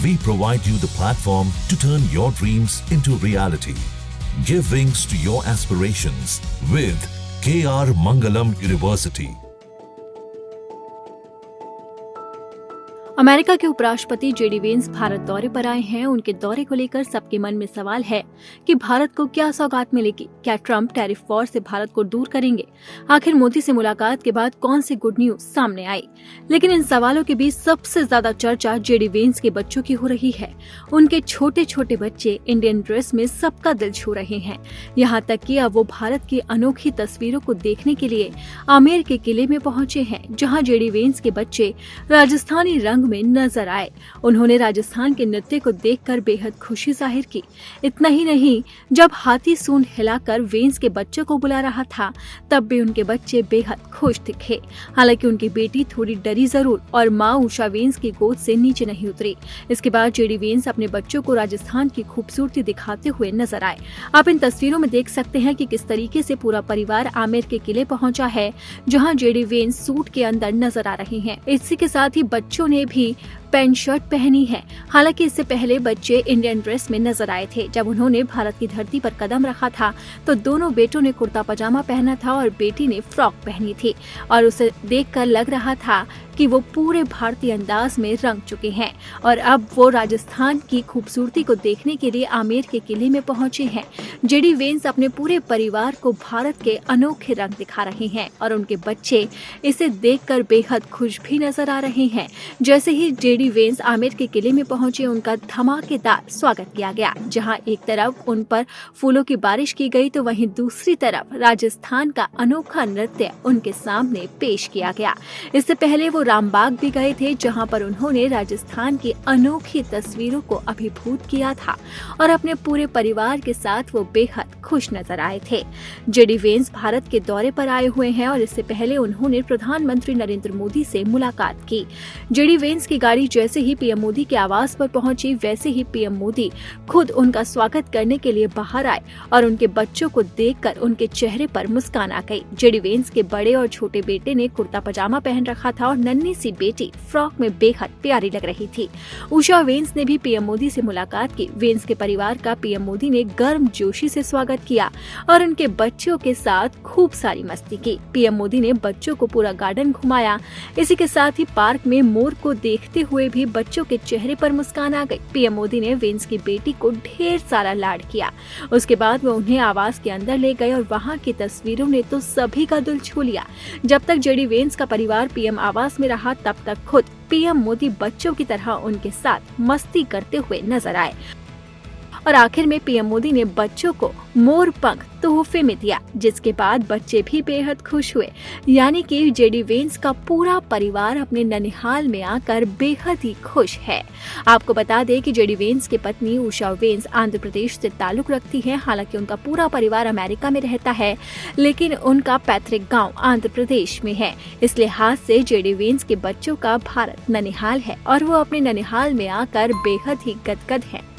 We provide you the platform to turn your dreams into reality. Give wings to your aspirations with KR Mangalam University. America के उपराष्ट्रपति JD Vance Bharat दौरे पर आए हैं। उनके दौरे को लेकर सबके मन में सवाल है कि भारत को क्या सौगात मिलेगी। क्या ट्रंप टैरिफ वॉर से भारत को दूर करेंगे? आखिर मोदी से मुलाकात के बाद कौन सी गुड न्यूज सामने आई? लेकिन इन सवालों के बीच सबसे ज्यादा चर्चा जेडी वेंस के बच्चों की हो रही है। उनके छोटे छोटे बच्चे इंडियन ड्रेस में सबका दिल छू रहे हैं। यहाँ तक कि अब वो भारत की अनोखी तस्वीरों को देखने के लिए आमेर के किले में पहुंचे हैं, जहाँ जेडी वेंस के बच्चे राजस्थानी रंग में नजर आए। उन्होंने राजस्थान के नृत्य को देखकर बेहद खुशी जाहिर की। इतना ही नहीं, जब हाथी सूंड हिलाकर वेंस के बच्चों को बुला रहा था, तब भी उनके बच्चे बेहद खुश दिखे। हालांकि उनकी बेटी थोड़ी डरी जरूर और माँ उषा वेंस की गोद से नीचे नहीं उतरी। इसके बाद जेडी वेंस अपने बच्चों को राजस्थान की खूबसूरती दिखाते हुए नजर आए। आप इन तस्वीरों में देख सकते हैं कि किस तरीके से पूरा परिवार आमेर के किले पहुंचा है, जहां जेडी वेंस सूट के अंदर नजर आ रही हैं। इसी के साथ ही बच्चों ने भी पैंट शर्ट पहनी है। हालांकि इससे पहले बच्चे इंडियन ड्रेस में नजर आए थे। जब उन्होंने भारत की धरती पर कदम रखा था तो दोनों बेटों ने कुर्ता पजामा पहना था और बेटी ने फ्रॉक पहनी थी और उसे देखकर लग रहा था कि वो पूरे भारतीय अंदाज में रंग चुके हैं और अब वो राजस्थान की खूबसूरती को देखने के लिए आमेर के किले में पहुंचे हैं। जेडी वेंस अपने पूरे परिवार को भारत के अनोखे रंग दिखा रहे हैं और उनके बच्चे इसे देखकर बेहद खुश भी नजर आ रहे हैं। जैसे ही जेडी वेंस आमेर के किले में पहुंचे, उनका धमाकेदार स्वागत किया गया। जहां एक तरफ उन पर फूलों की बारिश की गई तो वहीं दूसरी तरफ राजस्थान का अनोखा नृत्य उनके सामने पेश किया गया। इससे पहले वो रामबाग भी गए थे, जहां पर उन्होंने राजस्थान की अनोखी तस्वीरों को अभिभूत किया था और अपने पूरे परिवार के साथ वो बेहद खुश नजर आए थे। जेडी वेंस भारत के दौरे पर आए हुए हैं और इससे पहले उन्होंने प्रधानमंत्री नरेंद्र मोदी से मुलाकात की। जेडी वेंस की गाड़ी जैसे ही पीएम मोदी के आवास पर पहुंची, वैसे ही पीएम मोदी खुद उनका स्वागत करने के लिए बाहर आए और उनके बच्चों को देखकर उनके चेहरे पर मुस्कान आ गई। जेडी वेंस के बड़े और छोटे बेटे ने कुर्ता पजामा पहन रखा था और नन्ही सी बेटी फ्रॉक में बेहद प्यारी लग रही थी। उषा वेंस ने भी पीएम मोदी से मुलाकात की। वेंस के परिवार का पीएम मोदी ने गर्म जोशी से स्वागत किया और उनके बच्चों के साथ खूब सारी मस्ती की। पीएम मोदी ने बच्चों को पूरा गार्डन घुमाया। इसी के साथ ही पार्क में मोर को देखते हुए भी बच्चों के चेहरे पर मुस्कान आ गई। पीएम मोदी ने वेंस की बेटी को ढेर सारा लाड किया। उसके बाद वो उन्हें आवास के अंदर ले गए और वहाँ की तस्वीरों ने तो सभी का दिल छू लिया। जब तक जेडी वेंस का परिवार पीएम आवास में रहा, तब तक खुद पीएम मोदी बच्चों की तरह उनके साथ मस्ती करते हुए नजर आए और आखिर में पीएम मोदी ने बच्चों को मोर पंख तोहफे में दिया, जिसके बाद बच्चे भी बेहद खुश हुए। यानी कि जेडी वेंस का पूरा परिवार अपने ननिहाल में आकर बेहद ही खुश है। आपको बता दें कि जेडी वेंस की पत्नी उषा वेंस आंध्र प्रदेश से ताल्लुक रखती है। हालांकि उनका पूरा परिवार अमेरिका में रहता है, लेकिन उनका पैतृक गांव आंध्र प्रदेश में है। इस लिहाज से जेडी वेंस के बच्चों का भारत ननिहाल है और वो अपने ननिहाल में आकर बेहद ही गदगद है।